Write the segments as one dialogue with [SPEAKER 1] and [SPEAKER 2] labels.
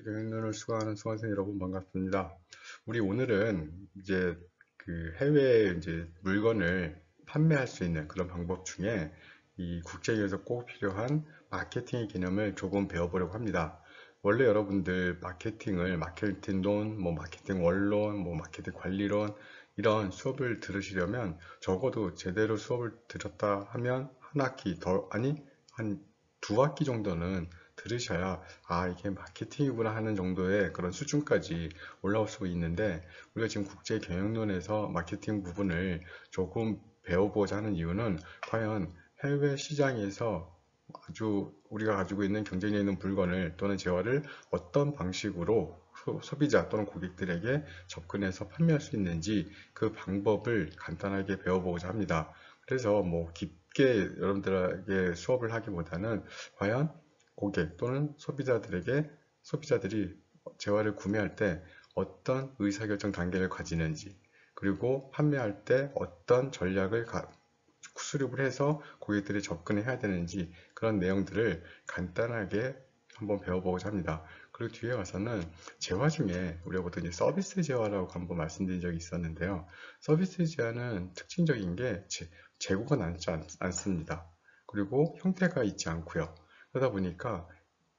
[SPEAKER 1] 경영론을 수강하는 수강생 여러분 반갑습니다. 우리 오늘은 이제 그 해외에 이제 물건을 판매할 수 있는 그런 방법 중에 이 국제기업에서 꼭 필요한 마케팅의 개념을 조금 배워보려고 합니다. 원래 여러분들 마케팅을 마케팅론, 뭐 마케팅 원론, 뭐 마케팅 관리론 이런 수업을 들으시려면 적어도 제대로 수업을 들었다 하면 한 학기 더 아니 한 두 학기 정도는 들으셔야 이게 마케팅이구나 하는 정도의 그런 수준까지 올라올 수 있는데, 우리가 지금 국제 경영론에서 마케팅 부분을 조금 배워보자 하는 이유는 과연 해외 시장에서 아주 우리가 가지고 있는 경쟁력 있는 물건을 또는 재화를 어떤 방식으로 소비자 또는 고객들에게 접근해서 판매할 수 있는지 그 방법을 간단하게 배워보고자 합니다. 그래서 뭐 깊게 여러분들에게 수업을 하기보다는 과연 고객 또는 소비자들이 재화를 구매할 때 어떤 의사결정 단계를 가지는지, 그리고 판매할 때 어떤 전략을 수립을 해서 고객들이 접근해야 되는지, 그런 내용들을 간단하게 한번 배워보고자 합니다. 그리고 뒤에 와서는 재화 중에 우리가 보통 이제 서비스 재화라고 한번 말씀드린 적이 있었는데요. 서비스 재화는 특징적인 게 재고가 남지 않습니다. 그리고 형태가 있지 않고요. 그러다 보니까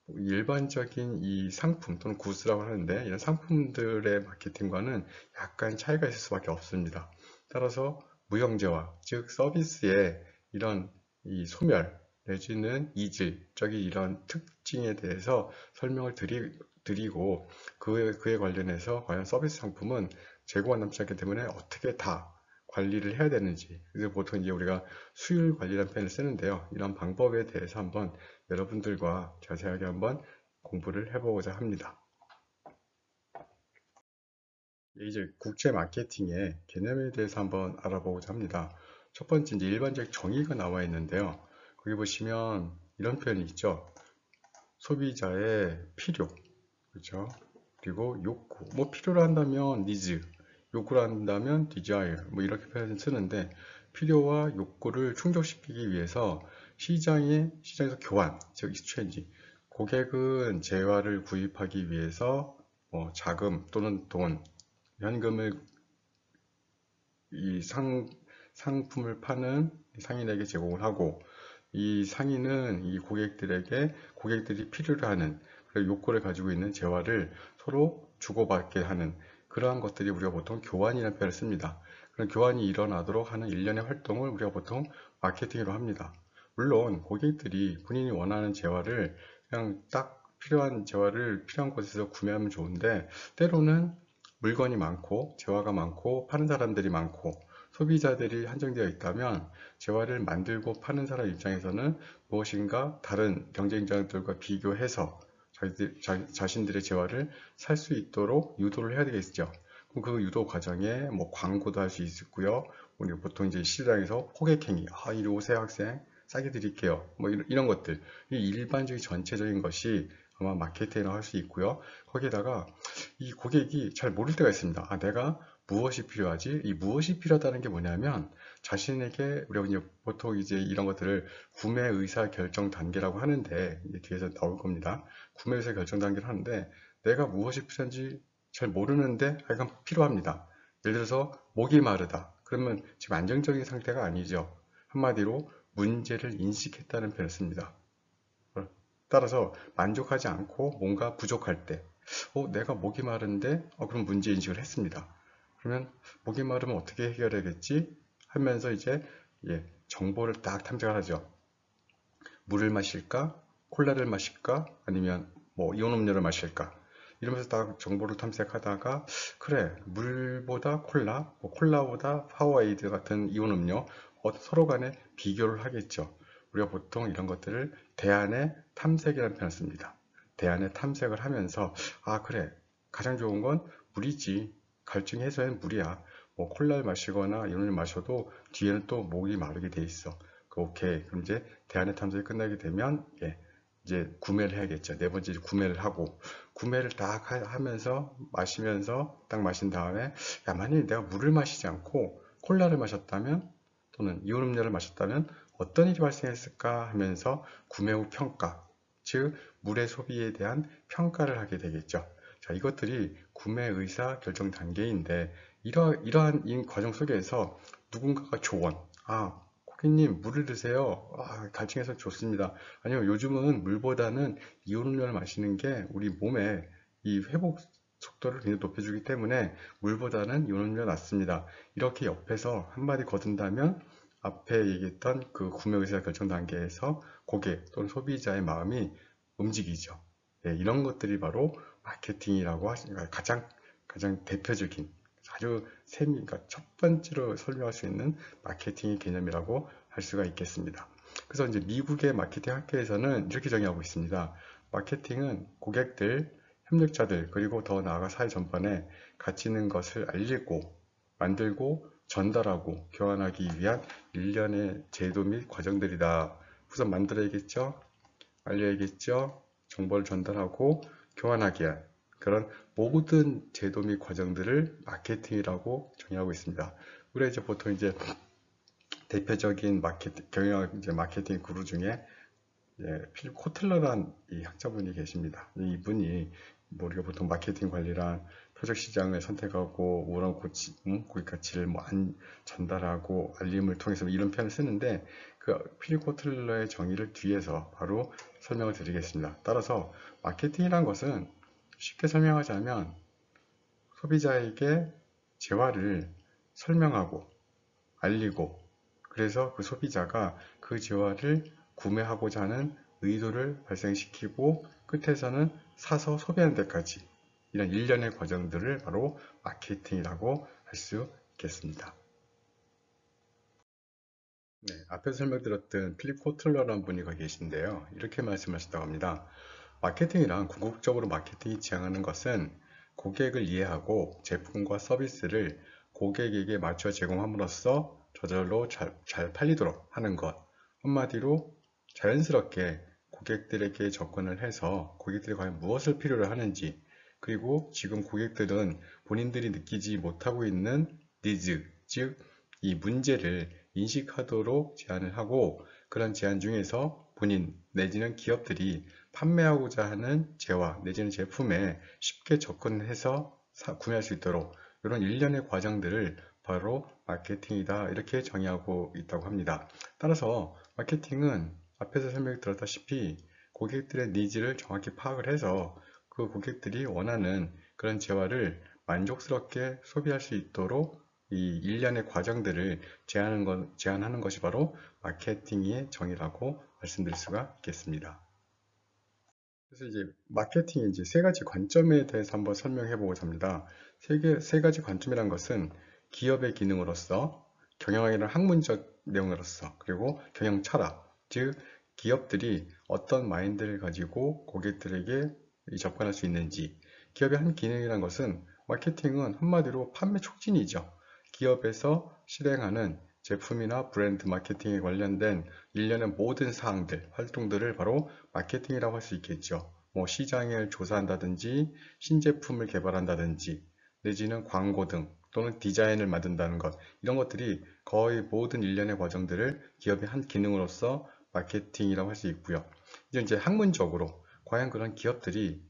[SPEAKER 1] 일반적인 이 상품 또는 구스라고 하는데, 이런 상품들의 마케팅과는 약간 차이가 있을 수밖에 없습니다. 따라서 무형재화, 즉 서비스의 이런 이 소멸 내지는 이질적인 이런 특징에 대해서 설명을 드리고, 그에 관련해서 과연 서비스 상품은 재고가 남지 않기 때문에 어떻게 다 관리를 해야 되는지, 그래서 보통 이제 우리가 수율 관리라는 표현을 쓰는데요. 이런 방법에 대해서 한번 여러분들과 자세하게 한번 공부를 해보고자 합니다. 이제 국제 마케팅의 개념에 대해서 한번 알아보고자 합니다. 첫 번째, 이제 일반적 정의가 나와 있는데요. 거기 보시면 이런 표현이 있죠. 소비자의 필요, 그렇죠? 그리고 욕구, 뭐 필요로 한다면 needs, 욕구로 한다면 desire, 뭐 이렇게 표현을 쓰는데, 필요와 욕구를 충족시키기 위해서 시장에서 교환, 즉 exchange, 고객은 재화를 구입하기 위해서 뭐 자금 또는 돈, 현금을 이 상품을 파는 상인에게 제공을 하고, 이 상인은 이 고객들이 필요로 하는 그리고 욕구를 가지고 있는 재화를 서로 주고받게 하는 그러한 것들이 우리가 보통 교환이라는 표현을 씁니다. 그런 교환이 일어나도록 하는 일련의 활동을 우리가 보통 마케팅이라고 합니다. 물론 고객들이 본인이 원하는 재화를 그냥 딱 필요한 재화를 필요한 곳에서 구매하면 좋은데, 때로는 물건이 많고 재화가 많고 파는 사람들이 많고 소비자들이 한정되어 있다면, 재화를 만들고 파는 사람 입장에서는 무엇인가 다른 경쟁자들과 비교해서 자신들의 재화를 살 수 있도록 유도를 해야 되겠죠. 그럼 그 유도 과정에 뭐 광고도 할 수 있고요. 우리 보통 이제 시장에서 호객행위, 이리 오세요 학생, 싸게 드릴게요. 뭐 이런 것들, 이 일반적인 전체적인 것이 아마 마케팅이라고 할 수 있고요. 거기에다가 이 고객이 잘 모를 때가 있습니다. 내가 무엇이 필요하지? 이 무엇이 필요하다는 게 뭐냐면, 자신에게 우리가 이제 보통 이제 이런 것들을 구매 의사 결정 단계라고 하는데, 이제 뒤에서 나올 겁니다. 구매 의사 결정 단계를 하는데, 내가 무엇이 필요한지 잘 모르는데 약간 필요합니다. 예를 들어서 목이 마르다. 그러면 지금 안정적인 상태가 아니죠. 한마디로 문제를 인식했다는 표현을 씁니다. 따라서 만족하지 않고 뭔가 부족할 때, 내가 목이 마른데, 그럼 문제 인식을 했습니다. 그러면 목이 마르면 어떻게 해결해야겠지 하면서 이제 정보를 딱 탐색을 하죠. 물을 마실까? 콜라를 마실까? 아니면 뭐 이온 음료를 마실까? 이러면서 딱 정보를 탐색하다가, 그래, 물보다 콜라, 뭐 콜라보다 파워에이드 같은 이온 음료, 서로 간에 비교를 하겠죠. 우리가 보통 이런 것들을 대안의 탐색이라는 표현을 씁니다. 대안의 탐색을 하면서, 그래, 가장 좋은 건 물이지. 갈증 해소엔 물이야. 뭐 콜라를 마시거나 이온을 마셔도 뒤에는 또 목이 마르게 돼 있어. 오케이. 그럼 이제 대안의 탐색이 끝나게 되면 이제 구매를 해야겠죠. 네 번째 구매를 하고, 구매를 딱 하면서 마시면서 딱 마신 다음에, 만약에 내가 물을 마시지 않고 콜라를 마셨다면 또는 이온 음료를 마셨다면 어떤 일이 발생했을까 하면서 구매 후 평가, 즉 물의 소비에 대한 평가를 하게 되겠죠. 자, 이것들이 구매 의사 결정 단계인데 이러한 이 과정 속에서 누군가가 조언, 고객님 물을 드세요. 갈증해서 좋습니다. 아니요, 요즘은 물보다는 이온음료를 마시는 게 우리 몸에 이 회복 속도를 굉장히 높여주기 때문에 물보다는 이온음료가 낫습니다. 이렇게 옆에서 한마디 거둔다면 앞에 얘기했던 그 구매 의사 결정 단계에서 고객 또는 소비자의 마음이 움직이죠. 네, 이런 것들이 바로 마케팅이라고 하시니까 가장 대표적인 아주 그러니까 첫 번째로 설명할 수 있는 마케팅의 개념이라고 할 수가 있겠습니다. 그래서 이제 미국의 마케팅 학회에서는 이렇게 정의하고 있습니다. 마케팅은 고객들, 협력자들, 그리고 더 나아가 사회 전반에 가치 있는 것을 알리고, 만들고, 전달하고, 교환하기 위한 일련의 제도 및 과정들이다. 우선 만들어야겠죠? 알려야겠죠? 정보를 전달하고, 교환하기 위한 그런 모든 제도 및 과정들을 마케팅이라고 정의하고 있습니다. 우리가 이제 보통 이제 대표적인 마케팅 구루 중에 필립 코틀러란 이 학자분이 계십니다. 이분이 우리가 보통 마케팅 관리란 표적 시장을 선택하고 우런 고객 가치를 전달하고 알림을 통해서 이런 표현을 쓰는데 그 필립 코틀러의 정의를 뒤에서 바로 설명을 드리겠습니다. 따라서 마케팅이란 것은 쉽게 설명하자면 소비자에게 재화를 설명하고 알리고 그래서 그 소비자가 그 재화를 구매하고자 하는 의도를 발생시키고 끝에서는 사서 소비하는 데까지 이런 일련의 과정들을 바로 마케팅이라고 할 수 있겠습니다. 네, 앞에서 설명드렸던 필립 코틀러라는 분이 계신데요. 이렇게 말씀하셨다고 합니다. 마케팅이란 궁극적으로 마케팅이 지향하는 것은 고객을 이해하고 제품과 서비스를 고객에게 맞춰 제공함으로써 저절로 잘 팔리도록 하는 것. 한마디로 자연스럽게 고객들에게 접근을 해서 고객들이 과연 무엇을 필요로 하는지 그리고 지금 고객들은 본인들이 느끼지 못하고 있는 니즈, 즉 이 문제를 인식하도록 제안을 하고 그런 제안 중에서 본인 내지는 기업들이 판매하고자 하는 재화 내지는 제품에 쉽게 접근해서 구매할 수 있도록 이런 일련의 과정들을 바로 마케팅이다 이렇게 정의하고 있다고 합니다. 따라서 마케팅은 앞에서 설명이 들었다시피 고객들의 니즈를 정확히 파악을 해서 그 고객들이 원하는 그런 재화를 만족스럽게 소비할 수 있도록 이 일련의 과정들을 제안하는 것이 바로 마케팅의 정의라고 말씀드릴 수가 있겠습니다. 그래서 이제 마케팅의 이제 세 가지 관점에 대해서 한번 설명해 보고자 합니다. 세 가지 관점이란 것은 기업의 기능으로서, 경영학이라는 학문적 내용으로서, 그리고 경영 철학, 즉 기업들이 어떤 마인드를 가지고 고객들에게 접근할 수 있는지. 기업의 한 기능이란 것은 마케팅은 한마디로 판매 촉진이죠. 기업에서 실행하는 제품이나 브랜드 마케팅에 관련된 일련의 모든 사항들, 활동들을 바로 마케팅이라고 할 수 있겠죠. 뭐 시장을 조사한다든지 신제품을 개발한다든지 내지는 광고 등 또는 디자인을 만든다는 것 이런 것들이 거의 모든 일련의 과정들을 기업의 한 기능으로서 마케팅이라고 할 수 있고요. 이제 학문적으로 과연 그런 기업들이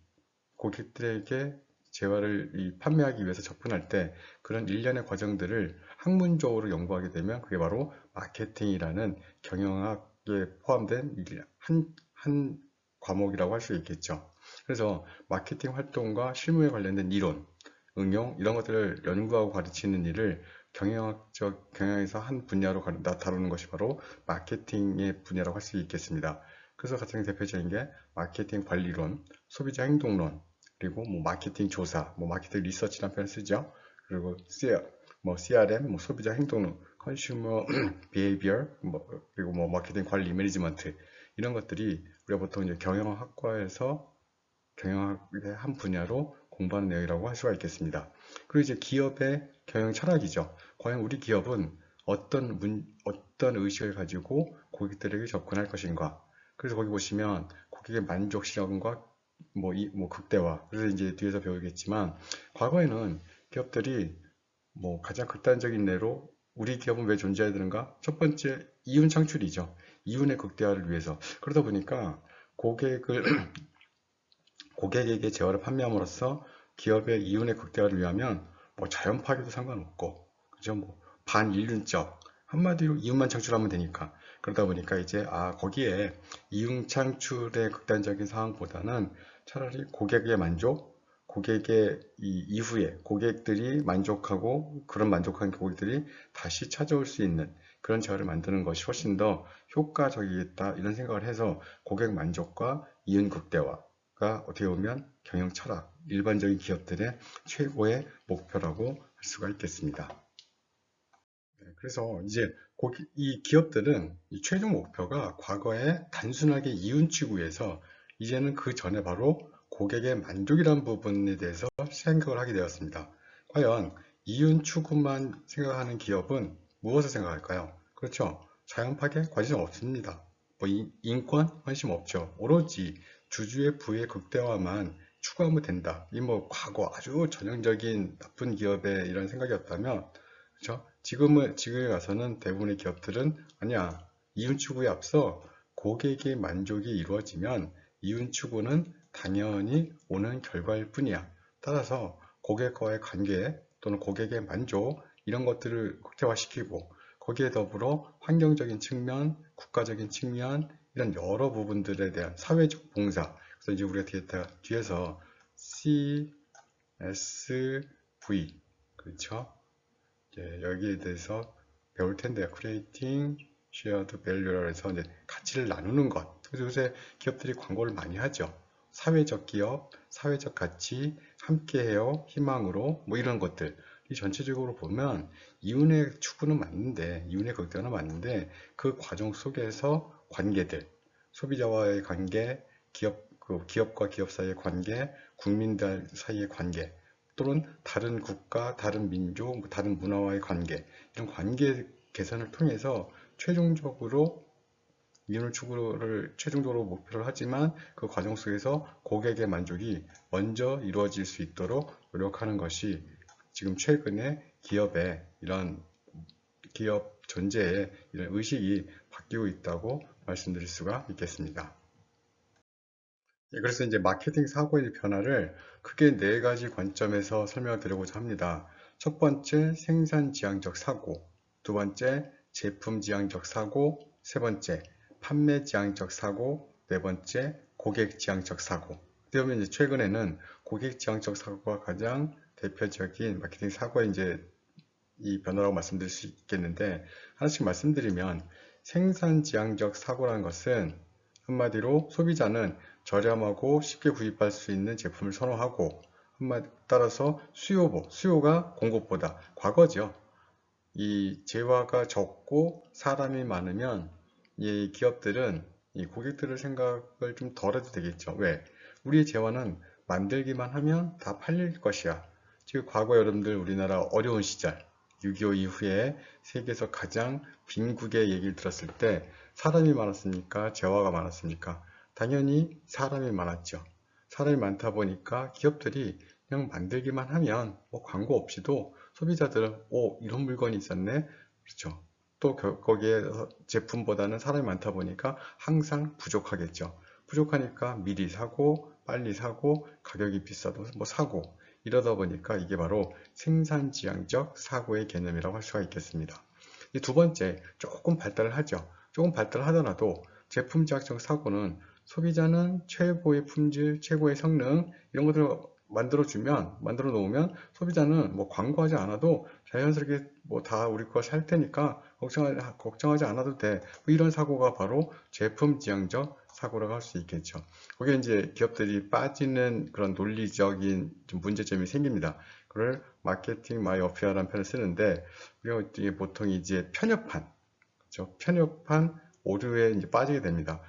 [SPEAKER 1] 고객들에게 재화를 판매하기 위해서 접근할 때 그런 일련의 과정들을 학문적으로 연구하게 되면 그게 바로 마케팅이라는 경영학에 포함된 한 과목이라고 할 수 있겠죠. 그래서 마케팅 활동과 실무에 관련된 이론, 응용 이런 것들을 연구하고 가르치는 일을 경영에서 한 분야로 다루는 것이 바로 마케팅의 분야라고 할 수 있겠습니다. 그래서 가장 대표적인 게 마케팅 관리론, 소비자 행동론, 그리고 뭐 마케팅 조사, 뭐 마케팅 리서치라는 표현을 쓰죠. 그리고 CRM, 뭐 소비자 행동론, 컨슈머 비헤이비어, 그리고 뭐 마케팅 관리 매니지먼트 이런 것들이 우리가 보통 이제 경영학과에서 경영학의 한 분야로 공부하는 내용이라고 할 수가 있겠습니다. 그리고 이제 기업의 경영 철학이죠. 과연 우리 기업은 어떤 의식을 가지고 고객들에게 접근할 것인가. 그래서 거기 보시면 고객의 만족 시험과 극대화. 그래서 이제 뒤에서 배우겠지만 과거에는 기업들이 가장 극단적인 예로 우리 기업은 왜 존재해야 되는가? 첫 번째 이윤 창출이죠. 이윤의 극대화를 위해서. 그러다 보니까 고객을 고객에게 제화를 판매함으로써 기업의 이윤의 극대화를 위하면 뭐 자연 파괴도 상관없고, 그죠? 뭐 반인륜적 한마디로 이윤만 창출하면 되니까. 그러다 보니까 이제 거기에 이윤 창출의 극단적인 상황보다는 차라리 고객의 만족, 고객의 이후에 고객들이 만족하고 그런 만족한 고객들이 다시 찾아올 수 있는 그런 제어를 만드는 것이 훨씬 더 효과적이겠다 이런 생각을 해서 고객 만족과 이윤 극대화가 어떻게 보면 경영 철학, 일반적인 기업들의 최고의 목표라고 할 수가 있겠습니다. 그래서 이제 이 기업들은 이 최종 목표가 과거에 단순하게 이윤 추구에서 이제는 그 전에 바로 고객의 만족이라는 부분에 대해서 생각을 하게 되었습니다. 과연 이윤 추구만 생각하는 기업은 무엇을 생각할까요? 그렇죠. 자연 파괴 관심 없습니다. 뭐 인권 관심 없죠. 오로지 주주의 부의 극대화만 추구하면 된다. 이 뭐 과거 아주 전형적인 나쁜 기업의 이런 생각이었다면, 그렇죠? 지금에 와서는 대부분의 기업들은 아니야. 이윤 추구에 앞서 고객의 만족이 이루어지면 이윤 추구는 당연히 오는 결과일 뿐이야. 따라서 고객과의 관계 또는 고객의 만족 이런 것들을 극대화시키고 거기에 더불어 환경적인 측면, 국가적인 측면 이런 여러 부분들에 대한 사회적 봉사. 그래서 이제 우리가 뒤에서 CSV 그렇죠? 여기에 대해서 배울 텐데요. Creating Shared Value라고 해서 이제 가치를 나누는 것. 그래서 요새 기업들이 광고를 많이 하죠. 사회적 기업, 사회적 가치, 함께해요, 희망으로, 뭐 이런 것들. 이 전체적으로 보면 이윤의 추구는 맞는데, 이윤의 극대화는 맞는데, 그 과정 속에서 관계들, 소비자와의 관계, 기업과 기업 사이의 관계, 국민들 사이의 관계, 또는 다른 국가, 다른 민족, 다른 문화와의 관계, 이런 관계 개선을 통해서 최종적으로 이윤을 추구를 최종적으로 목표를 하지만 그 과정 속에서 고객의 만족이 먼저 이루어질 수 있도록 노력하는 것이 지금 최근에 이런 기업 전체의 이런 의식이 바뀌고 있다고 말씀드릴 수가 있겠습니다. 그래서 이제 마케팅 사고의 변화를 크게 네 가지 관점에서 설명을 드리고자 합니다. 첫 번째, 생산 지향적 사고. 두 번째, 제품 지향적 사고. 세 번째, 판매 지향적 사고. 네 번째, 고객 지향적 사고. 그러면 이제 최근에는 고객 지향적 사고가 가장 대표적인 마케팅 사고의 이제 이 변화라고 말씀드릴 수 있겠는데, 하나씩 말씀드리면 생산 지향적 사고라는 것은 한마디로 소비자는 저렴하고 쉽게 구입할 수 있는 제품을 선호하고, 따라서 수요가 공급보다 과거죠. 이 재화가 적고 사람이 많으면 이 기업들은 이 고객들의 생각을 좀 덜 해도 되겠죠. 왜? 우리의 재화는 만들기만 하면 다 팔릴 것이야. 지금 과거 여러분들 우리나라 어려운 시절 6.25 이후에 세계에서 가장 빈국의 얘기를 들었을 때 사람이 많았습니까? 재화가 많았습니까? 당연히 사람이 많았죠. 사람이 많다 보니까 기업들이 그냥 만들기만 하면 뭐 광고 없이도 소비자들은 이런 물건이 있었네. 그렇죠. 또 거기에 제품보다는 사람이 많다 보니까 항상 부족하겠죠. 부족하니까 미리 사고 빨리 사고 가격이 비싸도 뭐 사고 이러다 보니까 이게 바로 생산지향적 사고의 개념이라고 할 수가 있겠습니다. 이 두 번째, 조금 발달을 하죠. 조금 발달하더라도 제품지향적 사고는 소비자는 최고의 품질, 최고의 성능 이런 것들을 만들어 놓으면 소비자는 뭐 광고하지 않아도 자연스럽게 뭐 다 우리 거 살 테니까 걱정하지 않아도 돼. 뭐 이런 사고가 바로 제품 지향적 사고라고 할 수 있겠죠. 거기에 이제 기업들이 빠지는 그런 논리적인 좀 문제점이 생깁니다. 그걸 마케팅 마이어피아라는 표현을 쓰는데 우리가 보통 이제 편협한, 그렇죠? 편협한 오류에 이제 빠지게 됩니다.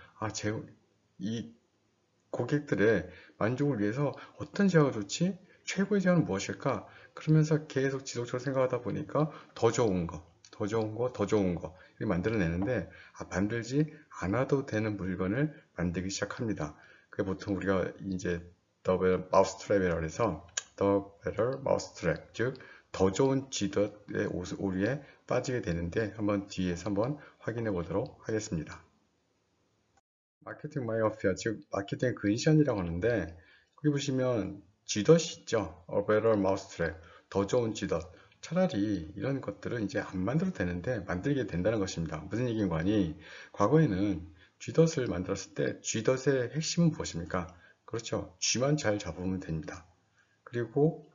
[SPEAKER 1] 이 고객들의 만족을 위해서 어떤 제어가 좋지? 최고의 제어는 무엇일까? 그러면서 계속 지속적으로 생각하다 보니까 더 좋은 거, 더 좋은 거, 더 좋은 거 이렇게 만들어내는데 만들지 않아도 되는 물건을 만들기 시작합니다. 그게 보통 우리가 이제 The Mousetrap이라고 해서 The Better Mousetrap, 즉 더 좋은 쥐덫의 오류에 빠지게 되는데 한번 뒤에서 한번 확인해 보도록 하겠습니다. 마케팅 마이어피아, 즉 마케팅 근시안이라고 하는데 거기 보시면 쥐덫이 있죠. A better mousetrap. 더 좋은 쥐덫. 차라리 이런 것들은 이제 안 만들어도 되는데 만들게 된다는 것입니다. 무슨 얘기인 거니? 과거에는 쥐덫을 만들었을 때 쥐덫의 핵심은 무엇입니까? 그렇죠. 쥐만 잘 잡으면 됩니다. 그리고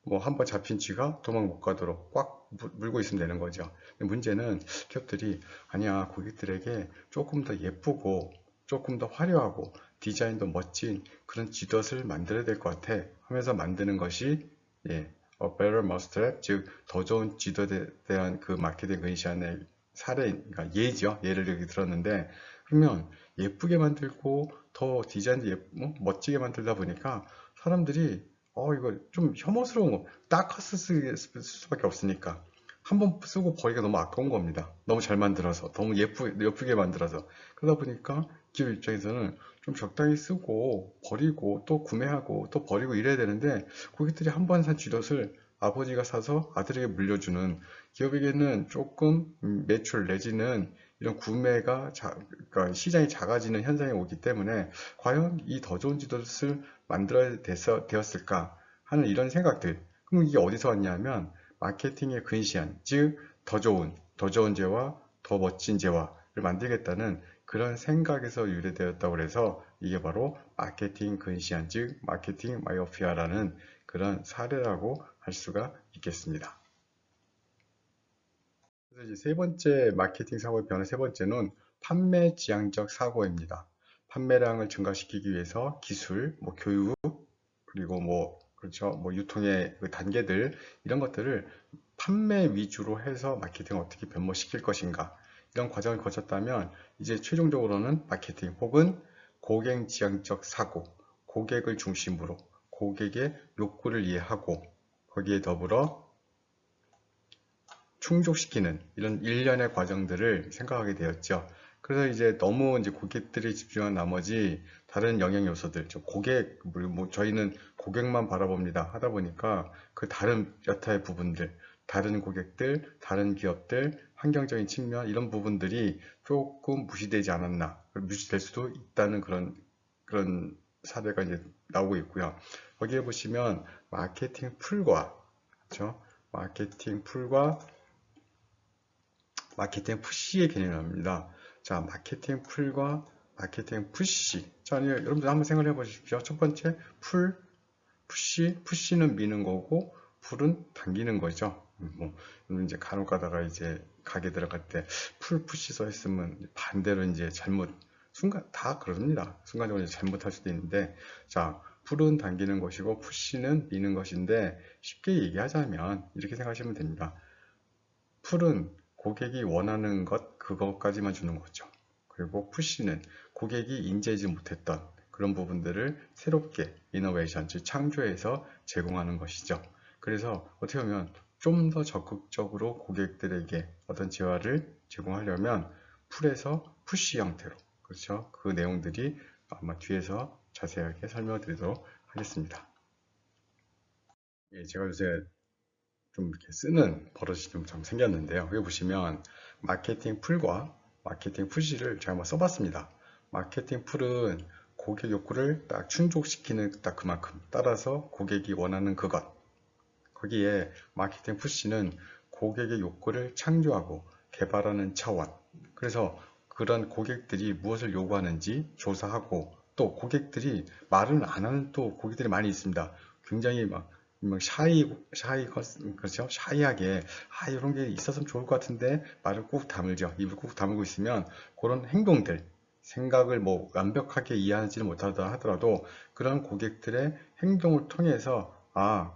[SPEAKER 1] 뭐 한번 잡힌 쥐가 도망 못 가도록 꽉 물고 있으면 되는 거죠. 문제는 기업들이 아니야, 고객들에게 조금 더 예쁘고 조금 더 화려하고 디자인도 멋진 그런 쥐덫을 만들어야 될 것 같아 하면서 만드는 것이 예, A Better Mousetrap, 즉 더 좋은 쥐덫에 대한 그 마케팅 근시안의 사례, 그러니까 예죠. 예를 여기 들었는데 그러면 예쁘게 만들고 더 디자인도 멋지게 만들다 보니까 사람들이 이거 좀 혐오스러운 거. 딱커스 쓸 수밖에 없으니까. 한 번 쓰고 버리기가 너무 아까운 겁니다. 너무 잘 만들어서. 너무 예쁘게 만들어서. 그러다 보니까 기업 입장에서는 좀 적당히 쓰고 버리고 또 구매하고 또 버리고 이래야 되는데 고객들이 한 번 산 쥐덫을 아버지가 사서 아들에게 물려주는 기업에게는 조금 매출 내지는 이런 구매가 그러니까 시장이 작아지는 현상이 오기 때문에 과연 이 더 좋은 쥐덫을 만들어야 되었을까 하는 이런 생각들. 그럼 이게 어디서 왔냐면 마케팅의 근시안, 즉 더 좋은 재화, 더 멋진 재화를 만들겠다는 그런 생각에서 유래되었다고 해서 이게 바로 마케팅 근시안, 즉 마케팅 마이오피아라는 그런 사례라고 할 수가 있겠습니다. 그래서 이제 세 번째 마케팅 사고의 변화 세 번째는 판매 지향적 사고입니다. 판매량을 증가시키기 위해서 기술, 교육, 그리고 그렇죠. 유통의 그 단계들, 이런 것들을 판매 위주로 해서 마케팅을 어떻게 변모시킬 것인가. 이런 과정을 거쳤다면, 이제 최종적으로는 마케팅 혹은 고객 지향적 사고, 고객을 중심으로, 고객의 욕구를 이해하고, 거기에 더불어 충족시키는 이런 일련의 과정들을 생각하게 되었죠. 그래서 이제 너무 이제 고객들이 집중한 나머지 다른 영역 요소들, 저희는 고객만 바라봅니다 하다 보니까 그 다른 여타의 부분들, 다른 고객들, 다른 기업들, 환경적인 측면 이런 부분들이 조금 무시되지 않았나, 무시될 수도 있다는 그런 사례가 이제 나오고 있고요. 거기에 보시면 마케팅 풀과 그렇죠? 마케팅 풀과 마케팅 푸시의 개념입니다. 자, 마케팅 풀과 마케팅 푸시. 자, 여러분들 한번 생각해 보십시오. 첫 번째, 푸시는 미는 거고, 풀은 당기는 거죠. 이제 간혹 가다가 이제 가게 들어갈 때, 푸시 써 있으면 반대로 이제 다 그럽니다. 순간적으로 이제 잘못할 수도 있는데, 자, 풀은 당기는 것이고, 푸시는 미는 것인데, 쉽게 얘기하자면, 이렇게 생각하시면 됩니다. 풀은 고객이 원하는 그것까지만 주는 거죠. 그리고 푸시는 고객이 인지하지 못했던 그런 부분들을 새롭게 이노베이션, 즉 창조해서 제공하는 것이죠. 그래서 어떻게 보면 좀 더 적극적으로 고객들에게 어떤 재화를 제공하려면 풀에서 푸시 형태로, 그렇죠? 그 내용들이 아마 뒤에서 자세하게 설명을 드리도록 하겠습니다. 예, 제가 요새 좀 이렇게 쓰는 버릇이 좀 생겼는데요. 여기 보시면 마케팅 풀과 마케팅 푸시를 제가 한번 써봤습니다. 마케팅 풀은 고객 욕구를 딱 충족시키는 딱 그만큼, 따라서 고객이 원하는 그것. 거기에 마케팅 푸시는 고객의 욕구를 창조하고 개발하는 차원. 그래서 그런 고객들이 무엇을 요구하는지 조사하고, 또 고객들이 말은 안 하는 또 고객들이 많이 있습니다. 굉장히 막 그렇죠? 샤이하게, 이런 게 있었으면 좋을 것 같은데, 말을 꾹 다물죠. 입을 꾹 다물고 있으면, 그런 행동들, 생각을 완벽하게 이해하지는 못하다 하더라도, 그런 고객들의 행동을 통해서,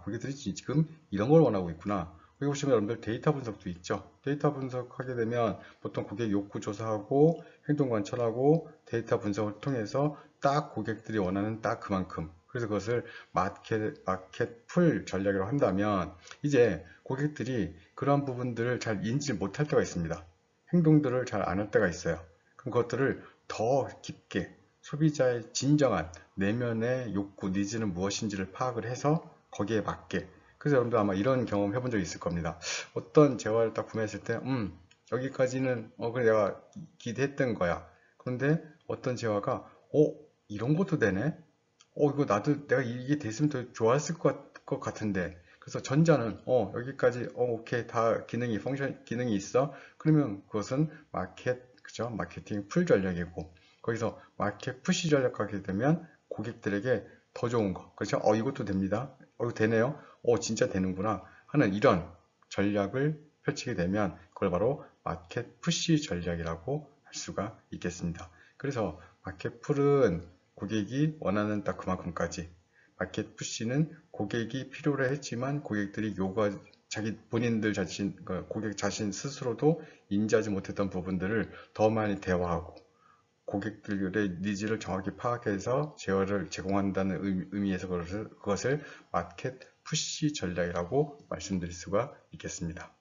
[SPEAKER 1] 고객들이 지금 이런 걸 원하고 있구나. 여기 보시면 여러분들 데이터 분석도 있죠. 데이터 분석하게 되면, 보통 고객 욕구 조사하고, 행동 관찰하고, 데이터 분석을 통해서 딱 고객들이 원하는 딱 그만큼, 그래서 그것을 마켓 풀 전략이라고 한다면, 이제 고객들이 그러한 부분들을 잘 인지 못할 때가 있습니다. 행동들을 잘 안 할 때가 있어요. 그럼 그것들을 더 깊게 소비자의 진정한 내면의 욕구, 니즈는 무엇인지를 파악을 해서 거기에 맞게. 그래서 여러분들 아마 이런 경험 해본 적 있을 겁니다. 어떤 재화를 딱 구매했을 때, 여기까지는, 그래, 내가 기대했던 거야. 그런데 어떤 재화가, 이런 것도 되네? 이거 나도 내가 이게 됐으면 더 좋았을 것 같은데. 그래서 전자는, 여기까지, 오케이. 다 기능이 있어. 그러면 그것은 그죠? 마케팅 풀 전략이고. 거기서 마켓 푸시 전략 하게 되면 고객들에게 더 좋은 거. 그렇죠? 이것도 됩니다. 이거 되네요. 진짜 되는구나. 하는 이런 전략을 펼치게 되면 그걸 바로 마켓 푸시 전략이라고 할 수가 있겠습니다. 그래서 마켓 풀은 고객이 원하는 딱 그만큼까지, 마켓 푸시는 고객이 필요로 했지만 고객들이 본인들 자신, 그러니까 고객 자신 스스로도 인지하지 못했던 부분들을 더 많이 대화하고 고객들의 니즈를 정확히 파악해서 제어를 제공한다는 의미에서 그것을 마켓 푸시 전략이라고 말씀드릴 수가 있겠습니다.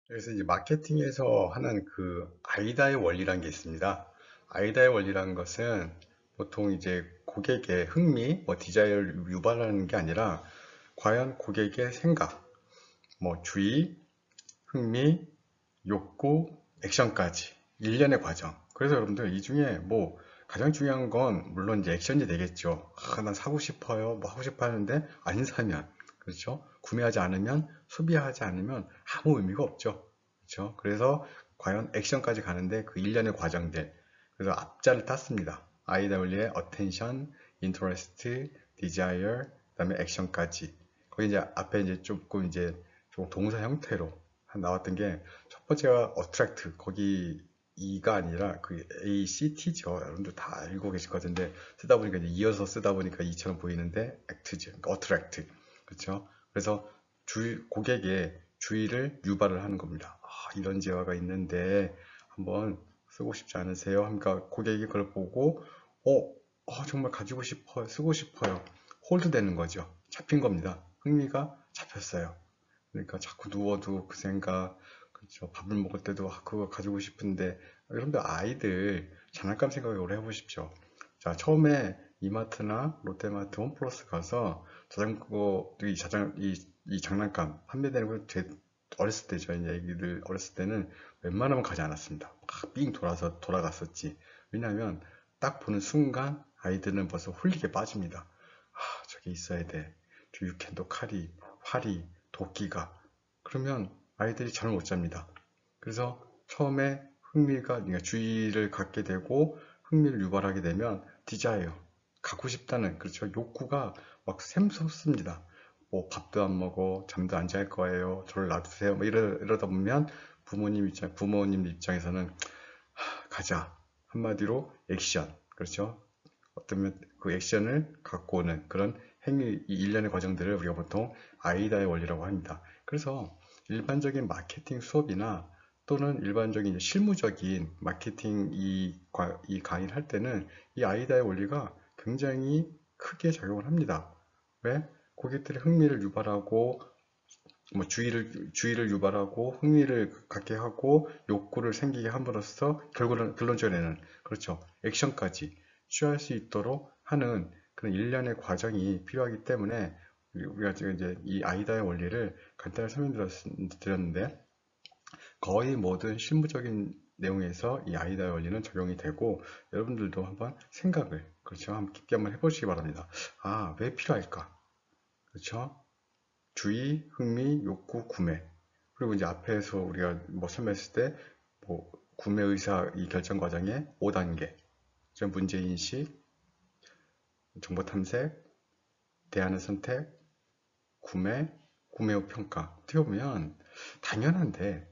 [SPEAKER 1] 그래서 이제 마케팅에서 하는 그 아이다의 원리라는 게 있습니다. 아이다의 원리라는 것은 보통 이제 고객의 흥미, 디자이어를 유발하는 게 아니라 과연 고객의 생각, 주의, 흥미, 욕구, 액션까지 일련의 과정. 그래서 여러분들 이 중에 가장 중요한 건 물론 이제 액션이 되겠죠. 난 사고 싶어요. 하고 싶어 하는데 안 사면, 그렇죠? 구매하지 않으면, 소비하지 않으면 아무 의미가 없죠. 그렇죠? 그래서 과연 액션까지 가는데 그 일련의 과정들. 그래서 앞자를 땄습니다. IW의 attention, interest, desire, 그다음에 액션까지. 거기 이제 앞에 이제 조금 동사 형태로 나왔던 게, 첫 번째가 attract, 거기 E가 아니라 그 ACT죠. 여러분들 다 알고 계실 것 같은데, 쓰다 보니까 이제 이어서 쓰다 보니까 E처럼 보이는데 act죠. 그러니까 attract. 그렇죠? 그래서 고객의 주의를 유발을 하는 겁니다. 이런 재화가 있는데 한번 쓰고 싶지 않으세요? 그러니까 고객이 그걸 보고 정말 가지고 싶어요. 쓰고 싶어요. 홀드 되는 거죠. 잡힌 겁니다. 흥미가 잡혔어요. 그러니까 자꾸 누워도 그 생각, 그렇죠. 밥을 먹을 때도 그거 가지고 싶은데, 여러분들 아이들 장난감 생각을 오래 해보십시오. 자, 처음에 이마트나 롯데마트, 홈플러스 가서 이 장난감 판매되는 걸 어렸을 때, 저희 애기들 어렸을 때는 웬만하면 가지 않았습니다. 막 삥 돌아갔었지. 왜냐하면 딱 보는 순간 아이들은 벌써 홀릭에 빠집니다. 저게 있어야 돼. 저 유캔도 칼이, 활이, 도끼가. 그러면 아이들이 잠을 못 잡니다. 그래서 처음에 그러니까 주의를 갖게 되고 흥미를 유발하게 되면 디자이어, 갖고 싶다는, 그렇죠. 욕구가 막 샘솟습니다. 밥도 안 먹어, 잠도 안 잘 거예요, 저를 놔두세요. 이러다 보면 부모님 입장에서는 가자. 한마디로 액션. 그렇죠. 어쩌면 그 액션을 갖고 오는 그런 이 일련의 과정들을 우리가 보통 아이다의 원리라고 합니다. 그래서 일반적인 마케팅 수업이나 또는 일반적인 실무적인 마케팅 이 강의를 할 때는 이 아이다의 원리가 굉장히 크게 작용을 합니다. 왜? 고객들의 흥미를 유발하고 주의를 유발하고 흥미를 갖게 하고 욕구를 생기게 함으로써 결론적으로는, 그렇죠, 액션까지 취할 수 있도록 하는 그런 일련의 과정이 필요하기 때문에 우리가 지금 이제 이 아이다의 원리를 간단히 설명드렸는데, 거의 모든 실무적인 내용에서 이 아이다의 원리는 적용이 되고, 여러분들도 한번 생각을, 그렇죠, 한번 깊게 한번 해보시기 바랍니다. 왜 필요할까? 그렇죠? 주의, 흥미, 욕구, 구매. 그리고 이제 앞에서 우리가 설명했을 때, 구매 의사 이 결정 과정의 5단계. 문제인식, 정보 탐색, 대안의 선택, 구매 후 평가. 어떻게 보면 당연한데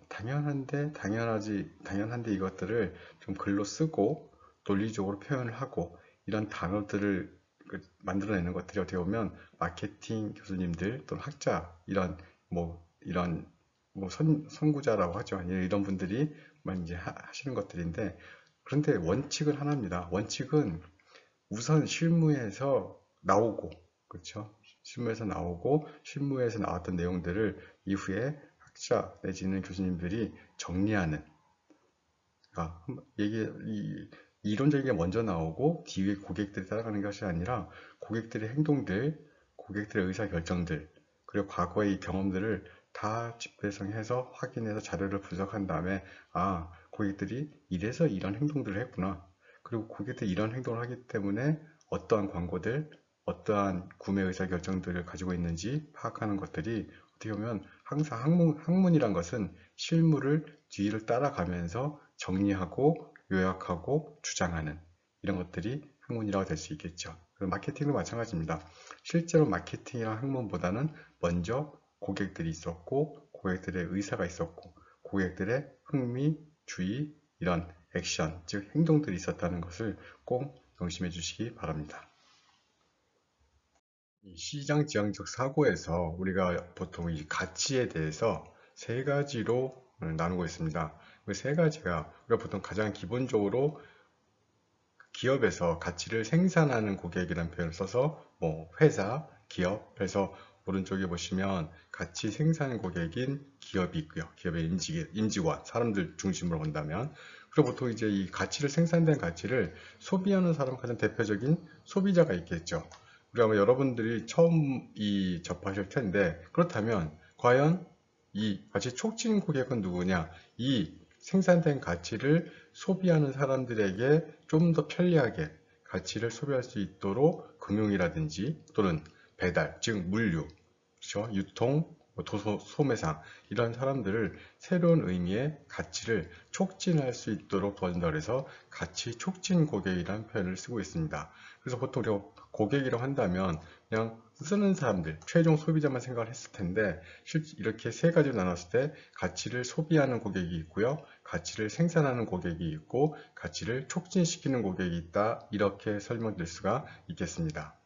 [SPEAKER 1] 이것들을 좀 글로 쓰고 논리적으로 표현을 하고 이런 단어들을 만들어내는 것들이 어떻게 보면 마케팅 교수님들 또는 학자, 이런 선구자라고 하죠. 이런 분들이 이제 하시는 것들인데, 그런데 원칙은 하나입니다. 원칙은 우선 실무에서 나오고, 그렇죠? 실무에서 나왔던 내용들을 이후에 학자 내지는 교수님들이 정리하는, 이론적인 게 먼저 나오고 뒤에 고객들이 따라가는 것이 아니라 고객들의 행동들, 고객들의 의사결정들, 그리고 과거의 경험들을 다 집배성해서 확인해서 자료를 분석한 다음에, 고객들이 이래서 이런 행동들을 했구나. 그리고 고객들이 이런 행동을 하기 때문에 어떠한 광고들, 어떠한 구매 의사 결정들을 가지고 있는지 파악하는 것들이 어떻게 보면 항상 학문이란 것은 실물을 뒤를 따라가면서 정리하고 요약하고 주장하는 이런 것들이 학문이라고 될 수 있겠죠. 마케팅도 마찬가지입니다. 실제로 마케팅이란 학문보다는 먼저 고객들이 있었고 고객들의 의사가 있었고 고객들의 흥미, 주의, 이런 액션, 즉 행동들이 있었다는 것을 꼭 명심해 주시기 바랍니다. 시장 지향적 사고에서 우리가 보통 이 가치에 대해서 세 가지로 나누고 있습니다. 그 세 가지가 우리가 보통 가장 기본적으로 기업에서 가치를 생산하는 고객이라는 표현을 써서 회사, 기업에서 오른쪽에 보시면 가치 생산 고객인 기업이 있고요. 기업의 임직원, 사람들 중심으로 본다면 그리고 보통 이제 이 가치를 생산된 가치를 소비하는 사람 가장 대표적인 소비자가 있겠죠. 우리 아마 여러분들이 처음 접하실 텐데 그렇다면 과연 이 가치 촉진 고객은 누구냐? 이 생산된 가치를 소비하는 사람들에게 좀 더 편리하게 가치를 소비할 수 있도록 금융이라든지 또는 배달, 즉 물류, 그렇죠? 유통, 소매상 이런 사람들을 새로운 의미의 가치를 촉진할 수 있도록 도와준다고 해서 가치 촉진 고객이라는 표현을 쓰고 있습니다. 그래서 보통 우리가 고객이라고 한다면 그냥 쓰는 사람들, 최종 소비자만 생각을 했을 텐데 이렇게 세 가지로 나눴을 때 가치를 소비하는 고객이 있고요. 가치를 생산하는 고객이 있고 가치를 촉진시키는 고객이 있다. 이렇게 설명될 수가 있겠습니다.